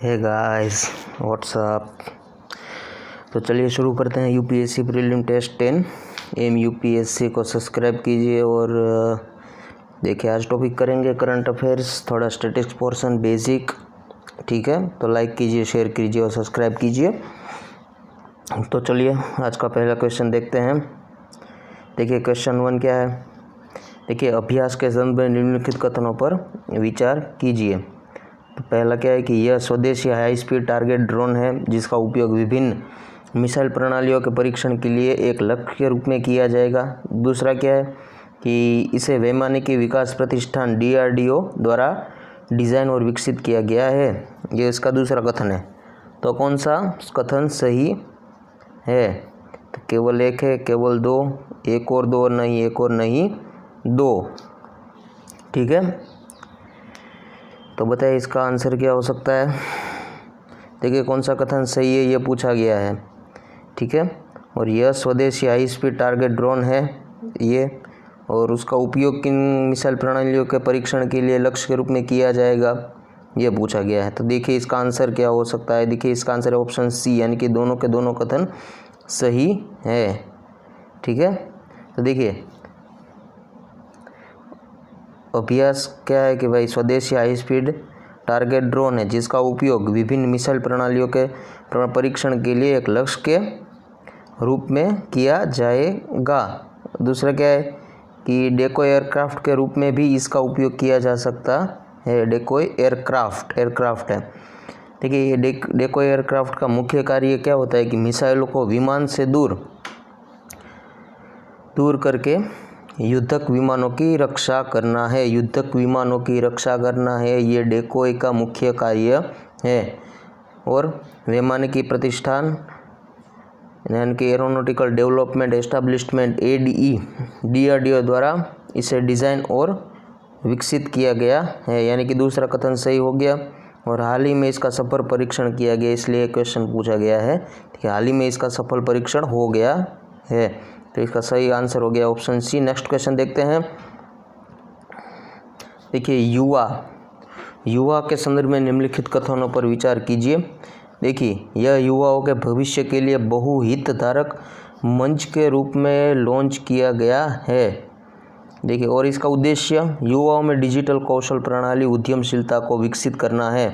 Hey guys what's up. तो चलिए शुरू करते हैं UPSC prelim test 10 M UPSC को सब्सक्राइब कीजिए। और देखिए आज टॉपिक करेंगे करंट अफेयर्स, थोड़ा स्टैटिस्टिक्स पोर्शन बेसिक। ठीक है, तो लाइक कीजिए, शेयर कीजिए और सब्सक्राइब कीजिए। तो चलिए आज का पहला क्वेश्चन देखते हैं। देखिए क्वेश्चन 1 क्या है। देखिए अभ्यास के संदर्भ में निम्नलिखित कथनों पर विचार कीजिए। तो पहला क्या है कि यह स्वदेशी हाई स्पीड टारगेट ड्रोन है जिसका उपयोग विभिन्न मिसाइल प्रणालियों के परीक्षण के लिए एक लक्ष्य के रूप में किया जाएगा। दूसरा क्या है कि इसे वैमानिकी विकास प्रतिष्ठान DRDO द्वारा डिज़ाइन और विकसित किया गया है। ये इसका दूसरा कथन है। तो कौन सा कथन सही है? तो केवल एक है, केवल दो, एक और दो, नहीं एक और नहीं दो। ठीक है, तो बताइए इसका आंसर क्या हो सकता है। देखिए कौन सा कथन सही है ये पूछा गया है। ठीक है, और यह स्वदेशी हाई स्पीड टारगेट ड्रोन है ये, और उसका उपयोग किन मिसाइल प्रणालियों के परीक्षण के लिए लक्ष्य के रूप में किया जाएगा ये पूछा गया है। तो देखिए इसका आंसर क्या हो सकता है। देखिए इसका आंसर है ऑप्शन सी, यानी कि दोनों के दोनों कथन सही है। ठीक है, तो देखिए अभ्यास क्या है कि भाई स्वदेशी हाई स्पीड टारगेट ड्रोन है जिसका उपयोग विभिन्न मिसाइल प्रणालियों के परीक्षण के लिए एक लक्ष्य के रूप में किया जाएगा। दूसरा क्या है कि डेकोय एयरक्राफ्ट के रूप में भी इसका उपयोग किया जा सकता है। डेकोय एयरक्राफ्ट है। देखिए ये डेकोय एयरक्राफ्ट का मुख्य कार्य क्या होता है कि मिसाइलों को विमान से दूर करके युद्धक विमानों की रक्षा करना है। ये डेकोय का मुख्य कार्य है। और वैमानिकी प्रतिष्ठान यानी कि aeronautical development establishment ADE DRDO द्वारा इसे डिज़ाइन और विकसित किया गया है, यानी कि दूसरा कथन सही हो गया। और हाल ही में इसका सफल परीक्षण किया गया, इसलिए क्वेश्चन पूछा गया है कि हाल ही में इसका सफल परीक्षण हो गया है। तो इसका सही आंसर हो गया ऑप्शन सी। नेक्स्ट क्वेश्चन देखते हैं। देखिए युवा के संदर्भ में निम्नलिखित कथनों पर विचार कीजिए। देखिए यह युवाओं के भविष्य के लिए बहुहितधारक मंच के रूप में लॉन्च किया गया है। देखिए और इसका उद्देश्य युवाओं में डिजिटल कौशल प्रणाली उद्यमशीलता को विकसित करना है।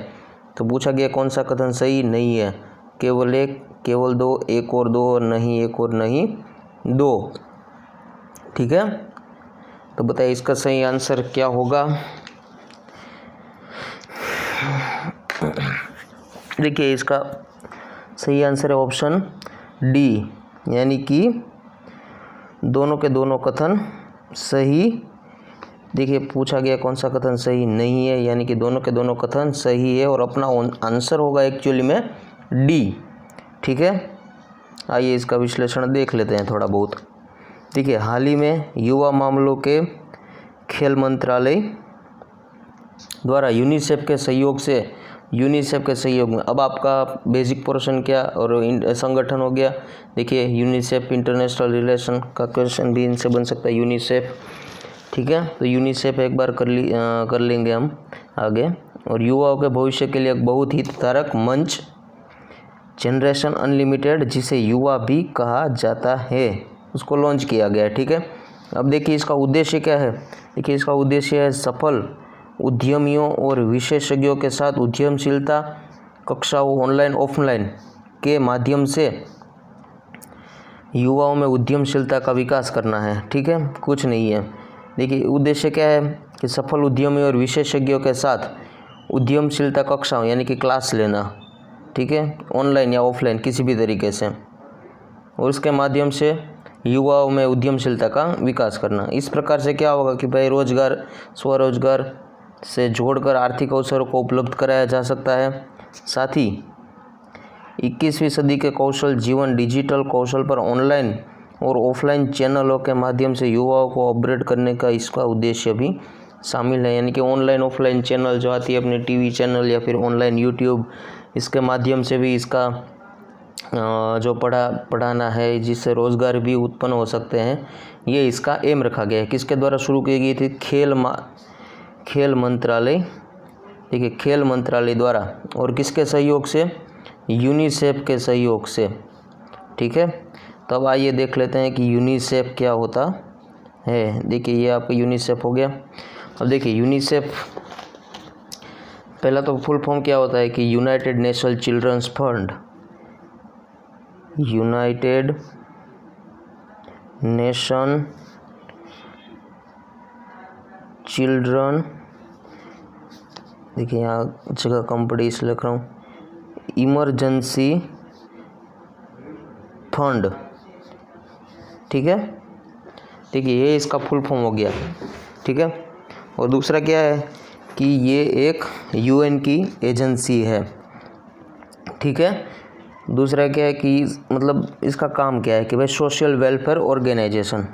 तो पूछा गया कौन सा कथन सही नहीं है। केवल एक, केवल दो, एक और दो, और नहीं एक और नहीं दो। ठीक है, तो बताइए इसका सही आंसर क्या होगा। देखिए इसका सही आंसर है ऑप्शन डी, यानी कि दोनों के दोनों कथन सही। देखिए पूछा गया कौन सा कथन सही नहीं है, यानी कि दोनों के दोनों कथन सही है और अपना आंसर होगा एक्चुअली में डी। ठीक है, आइए इसका विश्लेषण देख लेते हैं थोड़ा बहुत। देखिए हाल ही में युवा मामलों के खेल मंत्रालय द्वारा यूनिसेफ के सहयोग में अब आपका बेसिक पोर्शन क्या और संगठन हो गया। देखिए यूनिसेफ इंटरनेशनल रिलेशन का क्वेश्चन भी इनसे बन सकता है, यूनिसेफ। ठीक है, तो यूनिसेफ एक बार कर लेंगे हम आगे। और युवाओं के भविष्य के लिए एक बहुत हितधारक मंच जनरेशन अनलिमिटेड, जिसे युवा भी कहा जाता है, उसको लॉन्च किया गया है। ठीक है, अब देखिए इसका उद्देश्य क्या है। देखिए इसका उद्देश्य है सफल उद्यमियों और विशेषज्ञों के साथ उद्यमशीलता कक्षाओं ऑनलाइन ऑफलाइन के माध्यम से युवाओं में उद्यमशीलता का विकास करना है। ठीक है, कुछ नहीं है। देखिए उद्देश्य क्या है कि सफल उद्यमियों और विशेषज्ञों के साथ उद्यमशीलता कक्षाओं यानी कि क्लास लेना। ठीक है, ऑनलाइन या ऑफलाइन किसी भी तरीके से, और उसके माध्यम से युवाओं में उद्यमशीलता का विकास करना। इस प्रकार से क्या होगा कि भाई रोजगार स्वरोजगार से जोड़कर आर्थिक अवसरों को उपलब्ध कराया जा सकता है। साथ ही 21वीं सदी के कौशल जीवन डिजिटल कौशल पर ऑनलाइन और ऑफलाइन चैनलों के माध्यम से युवाओं को अपग्रेड करने का इसका उद्देश्य भी शामिल है। यानी कि ऑनलाइन ऑफलाइन चैनल जो आती है अपने TV चैनल या फिर ऑनलाइन YouTube, इसके माध्यम से भी इसका जो पढ़ाना है, जिससे रोज़गार भी उत्पन्न हो सकते हैं, ये इसका एम रखा गया है। किसके द्वारा शुरू की गई थी? खेल मंत्रालय देखिए खेल मंत्रालय द्वारा, और किसके सहयोग से? यूनिसेफ के सहयोग से। ठीक है, तब आइए देख लेते हैं कि यूनिसेफ क्या होता है। देखिए ये आपका यूनिसेफ हो गया। अब देखिए यूनिसेफ पहला तो फुल फॉर्म क्या होता है कि United National Children's Fund, United Nation Children, देखिए यहाँ जगह कम पड़ी इसलिए लिख रहा हूँ, इमरजेंसी फंड। ठीक है, देखिए ये इसका फुल फॉर्म हो गया। ठीक है, और दूसरा क्या है कि ये एक यूएन की एजेंसी है। ठीक है, दूसरा क्या है कि मतलब इसका काम क्या है कि भाई सोशल वेलफेयर ऑर्गेनाइजेशन,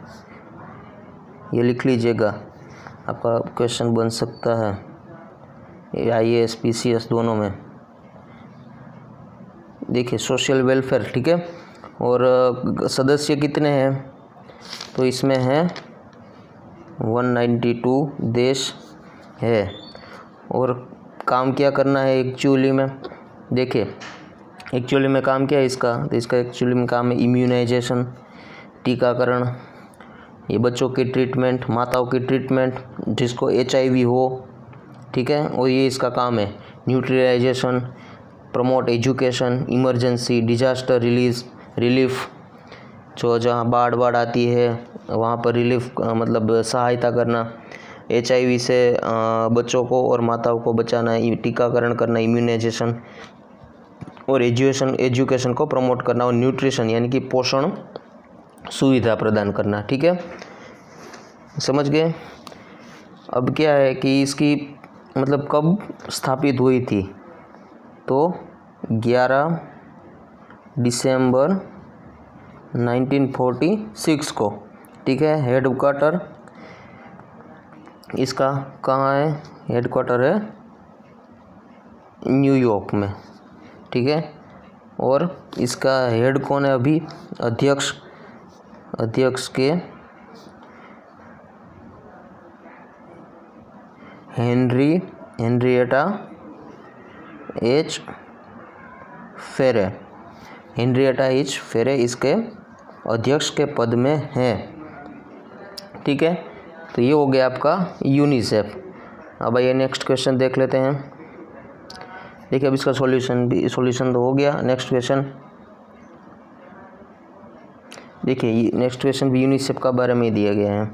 ये लिख लीजिएगा, आपका क्वेश्चन बन सकता है IAS PCS दोनों में। देखिए सोशल वेलफेयर। ठीक है, और सदस्य कितने हैं? तो इसमें है 192 देश है। और काम क्या करना है एक्चुअली में? देखिए एक्चुअली में काम क्या है इसका? तो इसका एक्चुअली में काम है इम्यूनाइजेशन, टीकाकरण, ये बच्चों की ट्रीटमेंट, माताओं की ट्रीटमेंट जिसको HIV हो। ठीक है, और ये इसका काम है neutralisation, promote education, emergency, disaster relief, जो जहाँ बाढ़ आती है वहाँ पर रिलीफ मतलब सहायता करना, HIV से बच्चों को और माताओं को बचाना, टीकाकरण करना, इम्यूनाइजेशन, और एजुकेशन को प्रमोट करना, और न्यूट्रिशन यानी कि पोषण सुविधा प्रदान करना। ठीक है, समझ गए? अब क्या है कि इसकी मतलब कब स्थापित हुई थी? तो 11 दिसंबर 1946 को। ठीक है, हेडक्वार्टर इसका कहाँ है? हेडक्वार्टर है न्यूयॉर्क में। ठीक है, और इसका हेड कौन है अभी? अध्यक्ष के हेनरिएटा H. फेरे, हेनरिएटा H. फेरे इसके अध्यक्ष के पद में हैं। ठीक है, तो ये हो गया आपका यूनिसेफ। अब आइए नेक्स्ट क्वेश्चन देख लेते हैं। देखिए अब इसका सॉल्यूशन तो हो गया। नेक्स्ट क्वेश्चन देखिए, नेक्स्ट क्वेश्चन भी यूनिसेफ का बारे में दिया गया है।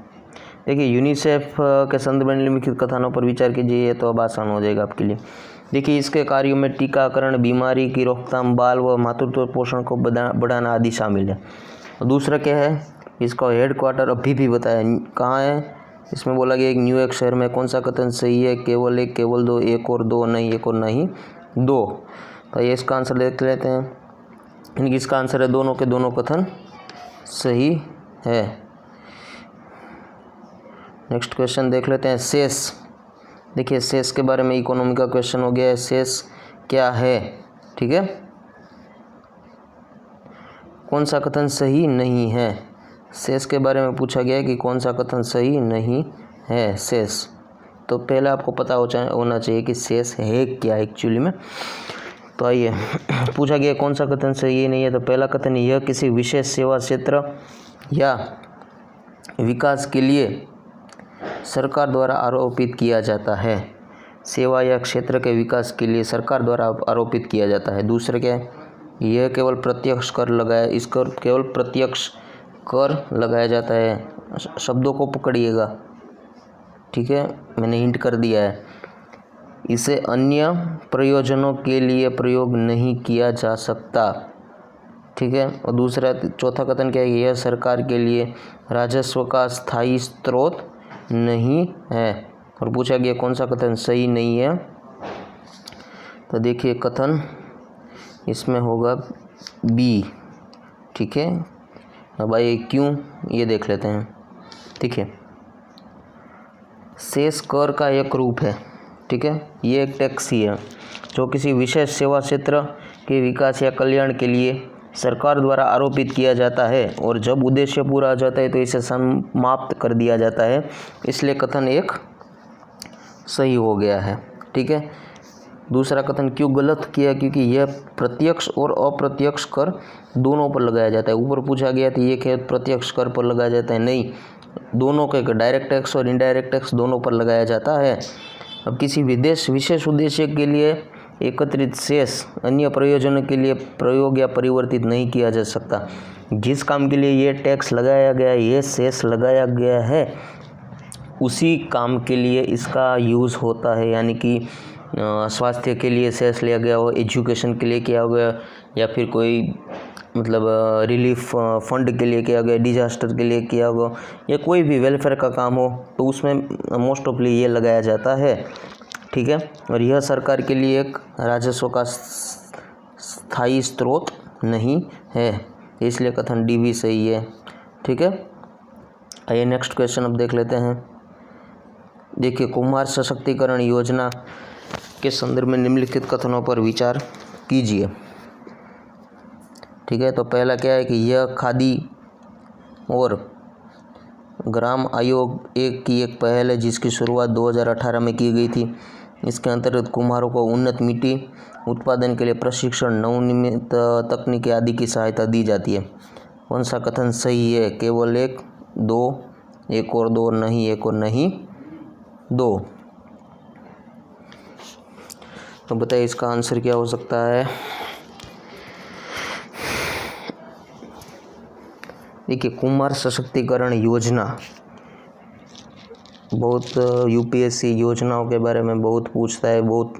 देखिए यूनिसेफ के संदर्भ में निम्नलिखित कथनों पर विचार कीजिए, तो अब आसान हो जाएगा आपके लिए। देखिए इसके कार्यों में टीकाकरण, बीमारी की रोकथाम, बाल व मातृत्व पोषण को बढ़ाना आदि शामिल है। और दूसरा क्या है? इसका हेडक्वार्टर अभी भी बताया कहाँ है? इसमें बोला गया एक न्यूयॉर्क शहर में। कौन सा कथन सही है? केवल एक, केवल दो, एक और दो, नहीं एक और नहीं दो। तो ये इसका आंसर देख लेते हैं। यानी कि इसका आंसर है दोनों के दोनों कथन सही है। नेक्स्ट क्वेश्चन देख लेते हैं, शेष। देखिए शेष के बारे में इकोनॉमी का क्वेश्चन हो गया है। शेष क्या है? ठीक है, कौन सा कथन सही नहीं है? शेष के बारे में पूछा गया है कि कौन सा कथन सही नहीं है शेष। तो पहले आपको पता होना चाहिए कि शेष है क्या एक्चुअली में। तो आइए पूछा गया कौन सा कथन सही नहीं है। तो पहला कथन, यह किसी विशेष सेवा क्षेत्र या विकास के लिए सरकार द्वारा आरोपित किया जाता है। सेवा या क्षेत्र के विकास के लिए सरकार द्वारा आरोपित किया जाता है। दूसरा क्या है? यह केवल प्रत्यक्ष कर लगाया, इसका केवल प्रत्यक्ष कर लगाया जाता है। शब्दों को पकड़िएगा, ठीक है, मैंने हिंट कर दिया है। इसे अन्य प्रयोजनों के लिए प्रयोग नहीं किया जा सकता, ठीक है। और दूसरा चौथा कथन क्या है? यह सरकार के लिए राजस्व का स्थायी स्रोत नहीं है। और पूछा गया कौन सा कथन सही नहीं है। तो देखिए कथन इसमें होगा बी, ठीक है। अब आइए क्यों, ये देख लेते हैं। देखिए शेष कर का एक रूप है, ठीक है, ये एक टैक्स ही है जो किसी विशेष सेवा क्षेत्र के विकास या कल्याण के लिए सरकार द्वारा आरोपित किया जाता है, और जब उद्देश्य पूरा हो जाता है तो इसे समाप्त कर दिया जाता है। इसलिए कथन एक सही हो गया है, ठीक है। दूसरा कथन क्यों गलत किया, क्योंकि यह प्रत्यक्ष और अप्रत्यक्ष कर दोनों पर लगाया जाता है। ऊपर पूछा गया था ये खेत प्रत्यक्ष कर पर लगाया जाता है, नहीं, दोनों के डायरेक्ट टैक्स और इनडायरेक्ट टैक्स दोनों पर लगाया जाता है। अब किसी विशेष उद्देश्य के लिए एकत्रित शेष अन्य प्रयोजनों के लिए प्रयोग या परिवर्तित नहीं किया जा सकता। जिस काम के लिए ये टैक्स लगाया गया है, ये शेष लगाया गया है, उसी काम के लिए इसका यूज़ होता है। यानी कि स्वास्थ्य के लिए शेष लिया गया हो, एजुकेशन के लिए किया गया, या फिर कोई मतलब रिलीफ फंड के लिए किया गया, डिजास्टर के लिए किया गया, या कोई भी वेलफेयर का काम हो तो उसमें मोस्ट ऑफली ये लगाया जाता है। ठीक है, और यह सरकार के लिए एक राजस्व का स्थायी स्रोत नहीं है, इसलिए कथन डी भी सही है। ठीक है, आइए नेक्स्ट क्वेश्चन अब देख लेते हैं। देखिए, कुम्हार सशक्तिकरण योजना के संदर्भ में निम्नलिखित कथनों पर विचार कीजिए। ठीक है, तो पहला क्या है कि यह खादी और ग्राम आयोग की एक पहल है जिसकी शुरुआत 2018 में की गई थी। इसके अंतर्गत कुम्हारों को उन्नत मिट्टी उत्पादन के लिए प्रशिक्षण, नवनिर्मित तकनीकी आदि की सहायता दी जाती है। कौन सा कथन सही है? केवल एक, दो, एक और दो, नहीं एक और नहीं दो। तो बताइए इसका आंसर क्या हो सकता है। देखिए, कुम्हार सशक्तिकरण योजना बहुत यूपीएससी योजनाओं के बारे में बहुत पूछता है, बहुत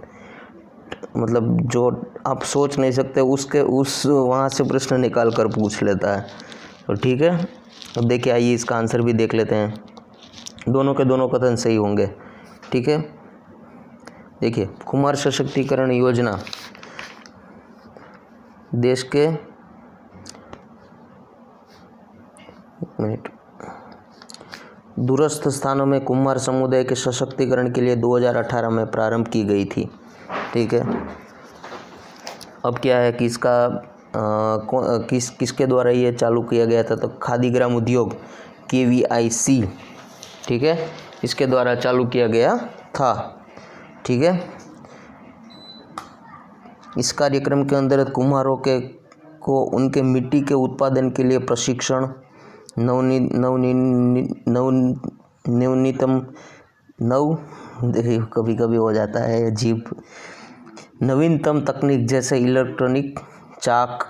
मतलब जो आप सोच नहीं सकते उस वहाँ से प्रश्न निकाल कर पूछ लेता है। तो ठीक है, अब देखिए, आइए इसका आंसर भी देख लेते हैं। दोनों के दोनों कथन सही होंगे। ठीक है, देखिए, कुम्हार सशक्तिकरण योजना देश के दूरस्थ स्थानों में कुम्हार समुदाय के सशक्तिकरण के लिए 2018 में प्रारंभ की गई थी। ठीक है, अब क्या है कि इसका किसके द्वारा ये चालू किया गया था? तो खादी ग्राम उद्योग KVIC, ठीक है, इसके द्वारा चालू किया गया था। ठीक है, इस कार्यक्रम के अंतर्गत कुम्हारों को उनके मिट्टी के उत्पादन के लिए प्रशिक्षण, कभी कभी हो जाता है अजीब, नवीनतम तकनीक जैसे इलेक्ट्रॉनिक चाक,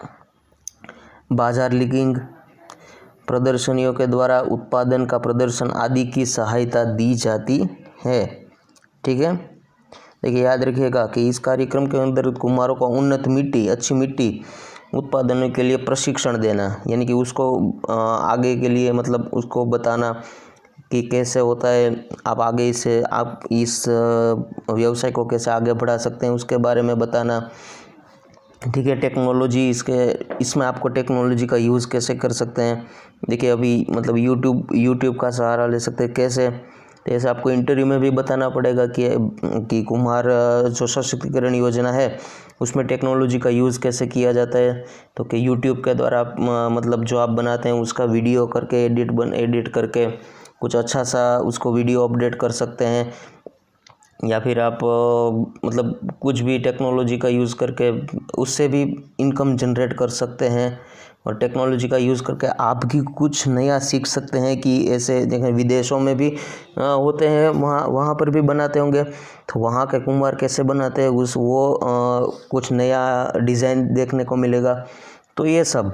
बाजार लिंकिंग, प्रदर्शनियों के द्वारा उत्पादन का प्रदर्शन आदि की सहायता दी जाती है। ठीक है, देखिए, याद रखिएगा कि इस कार्यक्रम के अंतर्गत कुम्हारों को उन्नत मिट्टी, अच्छी मिट्टी उत्पादन के लिए प्रशिक्षण देना, यानी कि उसको आगे के लिए मतलब उसको बताना कि कैसे होता है, आप इस व्यवसाय को कैसे आगे बढ़ा सकते हैं उसके बारे में बताना। ठीक है, टेक्नोलॉजी इसमें आपको टेक्नोलॉजी का यूज़ कैसे कर सकते हैं। देखिए, अभी मतलब यूट्यूब का सहारा ले सकते हैं कैसे, तो ऐसे आपको इंटरव्यू में भी बताना पड़ेगा कि कुम्हार जो सशक्तिकरण योजना है उसमें टेक्नोलॉजी का यूज़ कैसे किया जाता है। तो कि यूट्यूब के द्वारा आप मतलब जो आप बनाते हैं उसका वीडियो करके एडिट करके कुछ अच्छा सा उसको वीडियो अपडेट कर सकते हैं, या फिर आप मतलब कुछ भी टेक्नोलॉजी का यूज़ करके उससे भी इनकम जनरेट कर सकते हैं, और टेक्नोलॉजी का यूज़ करके आप भी कुछ नया सीख सकते हैं। कि ऐसे देखें विदेशों में भी होते हैं, वहाँ पर भी बनाते होंगे, तो वहाँ के कुम्हार कैसे बनाते हैं कुछ नया डिज़ाइन देखने को मिलेगा। तो ये सब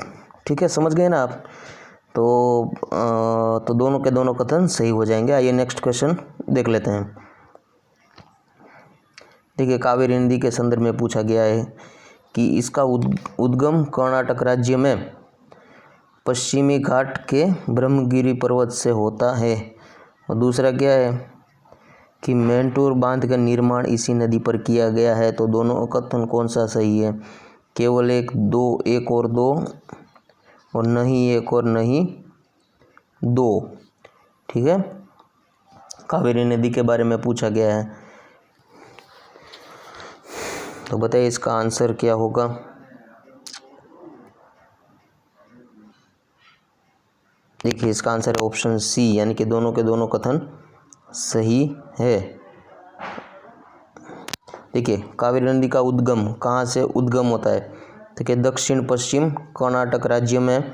ठीक है, समझ गए ना आप। तो दोनों के दोनों कथन सही हो जाएंगे। आइए नेक्स्ट क्वेश्चन देख लेते हैं। देखिए, कावेरी नदी के संदर्भ में पूछा गया है कि इसका उद्गम कर्नाटक राज्य में पश्चिमी घाट के ब्रह्मगिरी पर्वत से होता है। और दूसरा क्या है कि मैंटूर बांध का निर्माण इसी नदी पर किया गया है। तो दोनों कथन कौन सा सही है? केवल एक, दो, एक और दो, और नहीं एक और नहीं दो। ठीक है, कावेरी नदी के बारे में पूछा गया है, तो बताइए इसका आंसर क्या होगा। देखिए, इसका आंसर है ऑप्शन सी, यानी कि दोनों के दोनों कथन सही है। देखिए कावेरी नदी का उद्गम कहाँ से उद्गम होता है? देखिए दक्षिण पश्चिम कर्नाटक राज्य में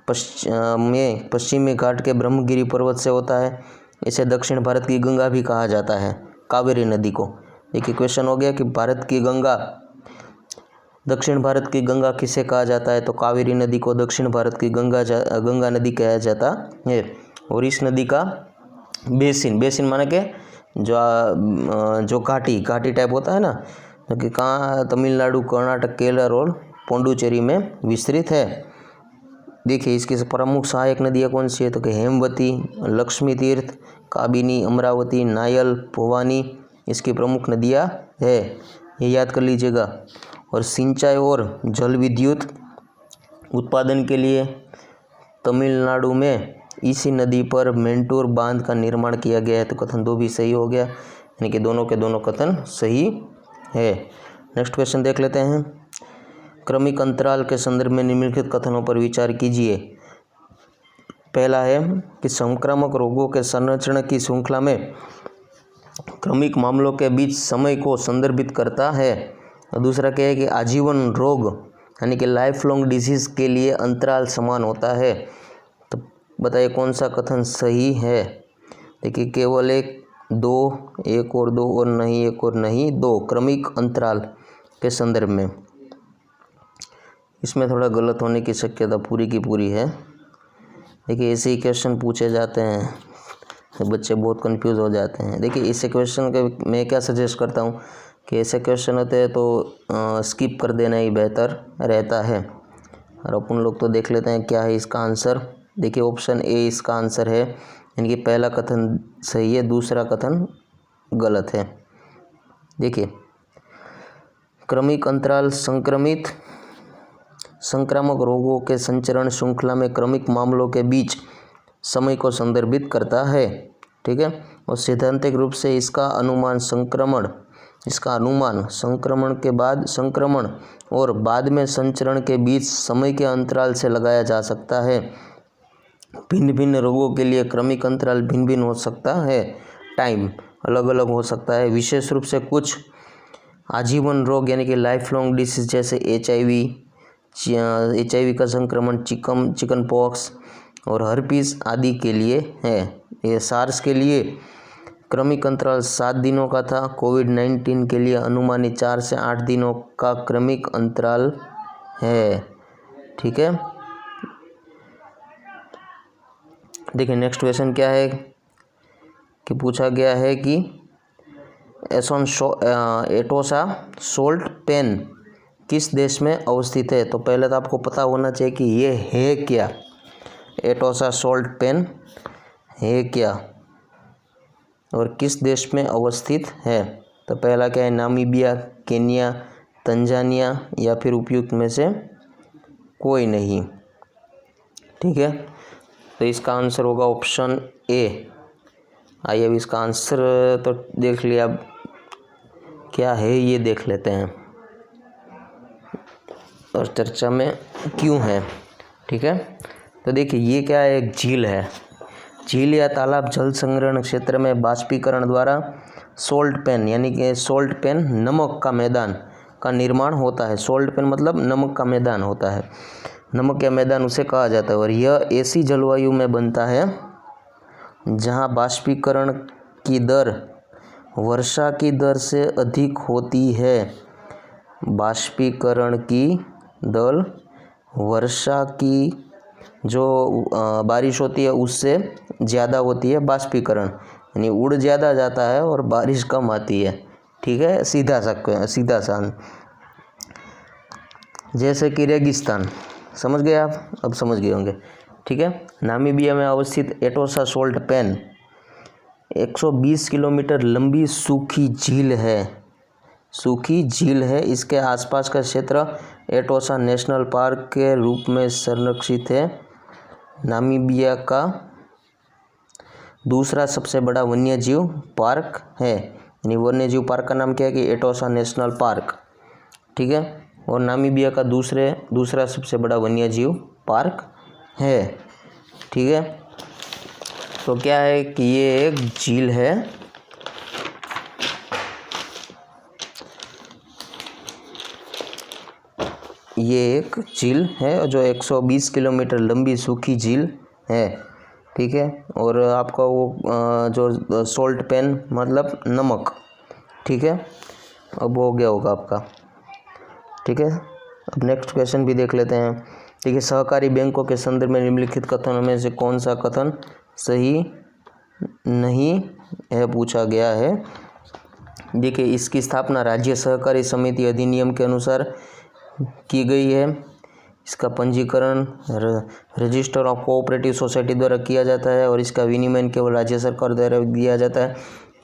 पश्चिमी घाट के ब्रह्मगिरी पर्वत से होता है। इसे दक्षिण भारत की गंगा भी कहा जाता है, कावेरी नदी को। देखिए क्वेश्चन हो गया कि भारत की गंगा, दक्षिण भारत की गंगा किसे कहा जाता है? तो कावेरी नदी को दक्षिण भारत की गंगा नदी कहा जाता है। और इस नदी का बेसिन माने के जो घाटी टाइप होता है ना, जो कि कहाँ तमिलनाडु, कर्नाटक, केरल और पुडुचेरी में विस्तृत है। देखिए इसकी प्रमुख सहायक नदियाँ कौन सी है? तो कि हेमवती, लक्ष्मी तीर्थ, काबिनी, अमरावती, नायल, भवानी इसकी प्रमुख नदियाँ है, ये याद कर लीजिएगा। और सिंचाई और जल विद्युत उत्पादन के लिए तमिलनाडु में इसी नदी पर मेंटूर बांध का निर्माण किया गया है। तो कथन 2 भी सही हो गया, यानी कि दोनों के दोनों कथन सही है। नेक्स्ट क्वेश्चन देख लेते हैं। क्रमिक अंतराल के संदर्भ में निम्नलिखित कथनों पर विचार कीजिए। पहला है कि संक्रामक रोगों के संरक्षण की श्रृंखला में क्रमिक मामलों के बीच समय को संदर्भित करता है। और दूसरा क्या है कि आजीवन रोग यानी कि लाइफ लॉन्ग डिजीज के लिए अंतराल समान होता है। तो बताइए कौन सा कथन सही है? देखिए केवल एक, 2, एक और 2 और नहीं एक और नहीं 2 क्रमिक अंतराल के संदर्भ में। इसमें थोड़ा गलत होने की शक्यता पूरी की पूरी है। देखिए ऐसे ही क्वेश्चन पूछे जाते हैं तो बच्चे बहुत कंफ्यूज हो जाते हैं। देखिए ऐसे क्वेश्चन के मैं क्या सजेस्ट करता हूँ कि ऐसे क्वेश्चन होते हैं तो स्किप कर देना ही बेहतर रहता है। और अपन लोग तो देख लेते हैं क्या है इसका आंसर। देखिए ऑप्शन ए इसका आंसर है, यानी कि पहला कथन सही है, दूसरा कथन गलत है। देखिए क्रमिक अंतराल संक्रामक रोगों के संचरण श्रृंखला में क्रमिक मामलों के बीच समय को संदर्भित करता है, ठीक है। और सैद्धांतिक रूप से इसका अनुमान संक्रमण के बाद संक्रमण और बाद में संचरण के बीच समय के अंतराल से लगाया जा सकता है। भिन्न भिन्न रोगों के लिए क्रमिक अंतराल भिन्न भिन्न हो सकता है, टाइम अलग अलग हो सकता है। विशेष रूप से कुछ आजीवन रोग यानी कि लाइफ लॉन्ग डिसीज जैसे HIV का संक्रमण, चिकन पॉक्स और हर्पीस आदि के लिए है। ये सार्स के लिए क्रमिक अंतराल 7 दिनों का था। कोविड-19 के लिए अनुमानित 4 से 8 दिनों का क्रमिक अंतराल है, ठीक है। देखिए नेक्स्ट क्वेश्चन क्या है कि पूछा गया है कि एटोसा सोल्ट पेन किस देश में अवस्थित है? तो पहले तो आपको पता होना चाहिए कि ये है क्या, एटोसा सोल्ट पेन है क्या और किस देश में अवस्थित है। तो पहला क्या है? नामीबिया, केन्या, तंजानिया या फिर उपयुक्त में से कोई नहीं, ठीक है। तो इसका आंसर होगा ऑप्शन ए। आइए अब इसका आंसर तो देख लिया, अब क्या है ये देख लेते हैं और चर्चा में क्यों है, ठीक है। तो देखिए ये क्या है, एक झील है। झील या तालाब जल संग्रहण क्षेत्र में बाष्पीकरण द्वारा सोल्ट पेन यानी कि सोल्ट पेन नमक का मैदान का निर्माण होता है। सोल्ट पेन मतलब नमक का मैदान होता है, नमक का मैदान उसे कहा जाता है। और यह ऐसी जलवायु में बनता है जहाँ बाष्पीकरण की दर वर्षा की दर से अधिक होती है। बाष्पीकरण की दर वर्षा की जो बारिश होती है उससे ज़्यादा होती है बाष्पीकरण, यानी उड़ ज़्यादा जाता है और बारिश कम आती है, ठीक है। सीधा सा जैसे कि रेगिस्तान, समझ गए आप? अब समझ गए होंगे, ठीक है। नामीबिया में अवस्थित एटोसा सोल्ट पेन 120 किलोमीटर लंबी सूखी झील है। इसके आसपास का क्षेत्र एटोसा नेशनल पार्क के रूप में संरक्षित है। नामीबिया का दूसरा सबसे बड़ा वन्यजीव पार्क है, यानी वन्यजीव पार्क का नाम क्या है कि एटोसा नेशनल पार्क, ठीक है। और नामीबिया का दूसरा सबसे बड़ा वन्यजीव पार्क है, ठीक है। तो क्या है कि ये एक झील है ये एक झील है जो 120 किलोमीटर लंबी सूखी झील है, ठीक है। और आपका वो जो सोल्ट पेन मतलब नमक, ठीक है। अब हो गया होगा आपका, ठीक है। अब नेक्स्ट क्वेश्चन भी देख लेते हैं, ठीक है। सहकारी बैंकों के संदर्भ में निम्नलिखित कथनों में से कौन सा कथन सही नहीं है पूछा गया है। देखिए, इसकी स्थापना राज्य सहकारी समिति अधिनियम के अनुसार की गई है। इसका पंजीकरण रजिस्टर ऑफ कोऑपरेटिव सोसाइटी द्वारा किया जाता है और इसका विनियमन केवल राज्य सरकार द्वारा दिया जाता है।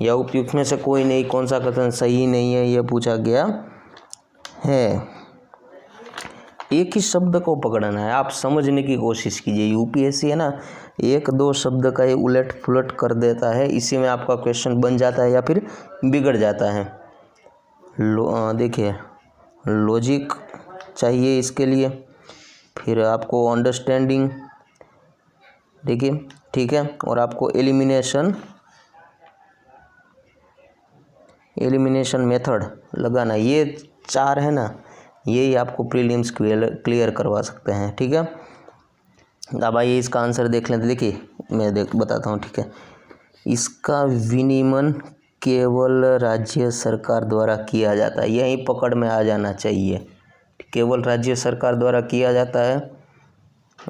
या उपयुक्त में से कोई नहीं, कौन सा कथन सही नहीं है यह पूछा गया है। एक ही शब्द को पकड़ना है, आप समझने की कोशिश कीजिए। यूपीएससी है ना, एक दो शब्द का ही उलट पुलट कर देता है, इसी में आपका क्वेश्चन बन जाता है या फिर बिगड़ जाता है। देखिए, लॉजिक चाहिए इसके लिए, फिर आपको अंडरस्टैंडिंग, देखिए, ठीक है। और आपको एलिमिनेशन मेथड लगाना, ये चार है ना, यही आपको प्रीलिम्स क्लियर करवा सकते हैं, ठीक है। अब आइए इसका आंसर देख लें। देखिए, मैं बताता हूँ, ठीक है। इसका विनियमन केवल राज्य सरकार द्वारा किया जाता है, यही पकड़ में आ जाना चाहिए। केवल राज्य सरकार द्वारा किया जाता है।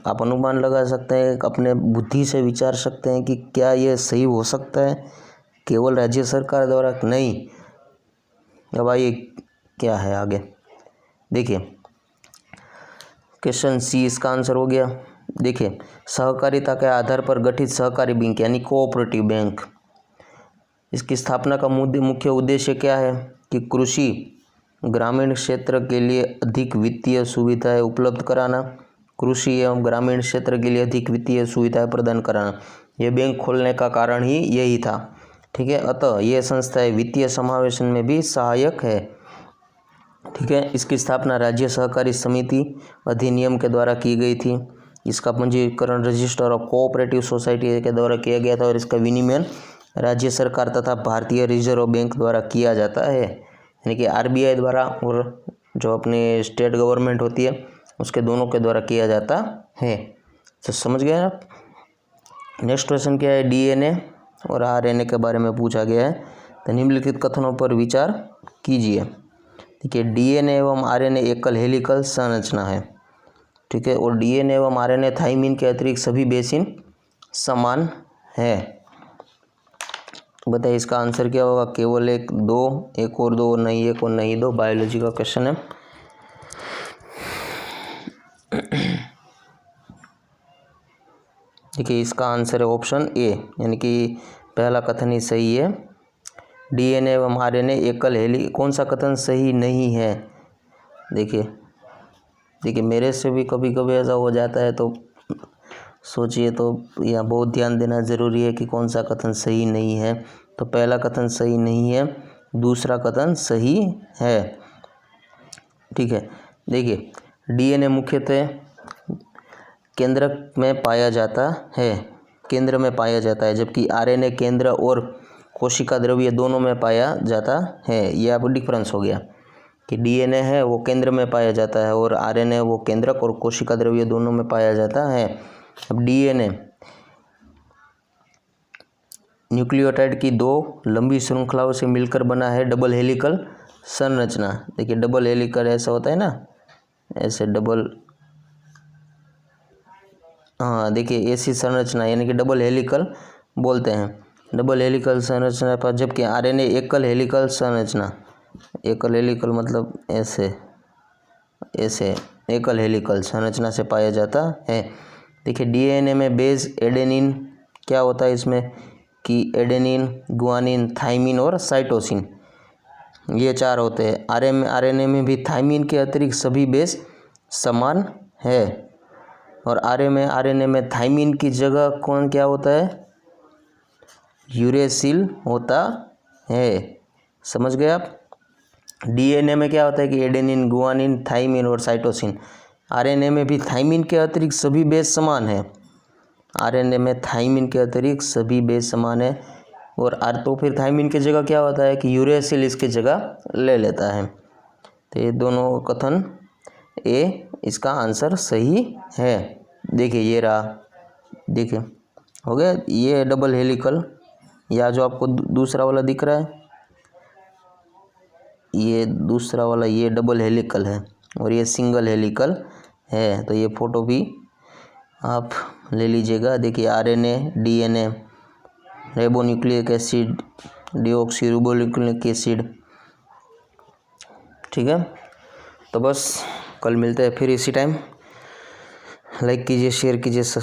आप अनुमान लगा सकते हैं, अपने बुद्धि से विचार सकते हैं कि क्या ये सही हो सकता है, केवल राज्य सरकार द्वारा नहीं। अब आइए क्या है आगे, देखिए क्वेश्चन सी, इसका आंसर हो गया। देखिए, सहकारिता के आधार पर गठित सहकारी बैंक यानी कोऑपरेटिव बैंक, इसकी स्थापना का मुख्य उद्देश्य क्या है कि कृषि ग्रामीण क्षेत्र के लिए अधिक वित्तीय सुविधाएं उपलब्ध कराना, कृषि एवं ग्रामीण क्षेत्र के लिए अधिक वित्तीय सुविधाएं प्रदान कराना। यह बैंक खोलने का कारण ही यही था, ठीक है। अतः यह संस्थाएं वित्तीय समावेशन में भी सहायक है, ठीक है। इसकी स्थापना राज्य सहकारी समिति अधिनियम के द्वारा की गई थी। इसका पंजीकरण रजिस्टर ऑफ कोऑपरेटिव सोसाइटी के द्वारा किया गया था और इसका विनियमन राज्य सरकार तथा भारतीय रिजर्व बैंक द्वारा किया जाता है, यानी कि आरबीआई द्वारा और जो अपनी स्टेट गवर्नमेंट होती है उसके दोनों के द्वारा किया जाता है। तो समझ गए आप। नेक्स्ट क्वेश्चन क्या है, डीएनए और आरएनए के बारे में पूछा गया है। तो निम्नलिखित कथनों पर विचार कीजिए। देखिए, डीएनए एवं आरएनए एकल हेलिकल संरचना है, ठीक है। और डीएनए एवं आरएनए थाइमिन के अतिरिक्त सभी बेसिन समान है। बताइए इसका आंसर क्या होगा। केवल एक, दो, एक और दो, नहीं एक और नहीं दो। बायोलॉजी का क्वेश्चन है। देखिए, इसका आंसर है ऑप्शन ए, यानी कि पहला कथन ही सही है। डीएनए एवं आरएनए एकल हेली, कौन सा कथन सही नहीं है। देखिए मेरे से भी कभी कभी ऐसा हो जाता है, तो सोचिए, तो यहाँ बहुत ध्यान देना ज़रूरी है कि कौन सा कथन सही नहीं है। तो पहला कथन सही नहीं है, दूसरा कथन सही है, ठीक है। देखिए, डीएनए मुख्यतः केंद्रक में पाया जाता है, केंद्र में पाया जाता है, जबकि आरएनए केंद्र और कोशिका द्रव्य दोनों में पाया जाता है। ये आप डिफरेंस हो गया कि डीएनए है वो केंद्र में पाया जाता है और आरएनए वो केंद्रक और कोशिका द्रव्य दोनों में पाया जाता है। अब डीएनए न्यूक्लियोटाइड की दो लंबी श्रृंखलाओं से मिलकर बना है डबल हेलिकल संरचना। देखिए, डबल हेलिकल ऐसा होता है ना, ऐसे डबल, हाँ देखिए ऐसी संरचना यानी कि डबल हेलिकल बोलते हैं, डबल हेलिकल संरचना पर। जबकि आरएनए एकल हेलिकल संरचना, एकल हेलिकल मतलब ऐसे एकल हेलिकल संरचना से पाया जाता है। देखिए, डीएनए में बेस एडेनिन क्या होता है इसमें कि एडेनिन, गुआनिन, थाइमिन और साइटोसिन, ये चार होते हैं। आरएनए में भी थाइमिन के अतिरिक्त सभी बेस समान है। और आरएनए में थाइमिन की जगह कौन क्या होता है, यूरेसिल होता है। समझ गए आप। डीएनए में क्या होता है कि एडेनिन, गुआनिन, थाइमिन और साइटोसिन। आरएनए में भी थाइमिन के अतिरिक्त सभी बेस समान है, आरएनए में थाइमिन के अतिरिक्त सभी बेस समान है। और तो फिर थाइमिन की जगह क्या होता है कि यूरेसिल इसकी जगह ले लेता है। तो ये दोनों कथन ए इसका आंसर सही है। देखिए ये रहा, देखिए हो गया। ये डबल हेलिकल, या जो आपको दूसरा वाला दिख रहा है, ये दूसरा वाला ये डबल हेलिकल है और ये सिंगल हेलिकल है। तो ये फ़ोटो भी आप ले लीजिएगा। देखिए RNA, DNA, ribonucleic acid, deoxyribonucleic acid. ठीक है, तो बस कल मिलते हैं फिर इसी टाइम। लाइक कीजिए, शेयर कीजिए।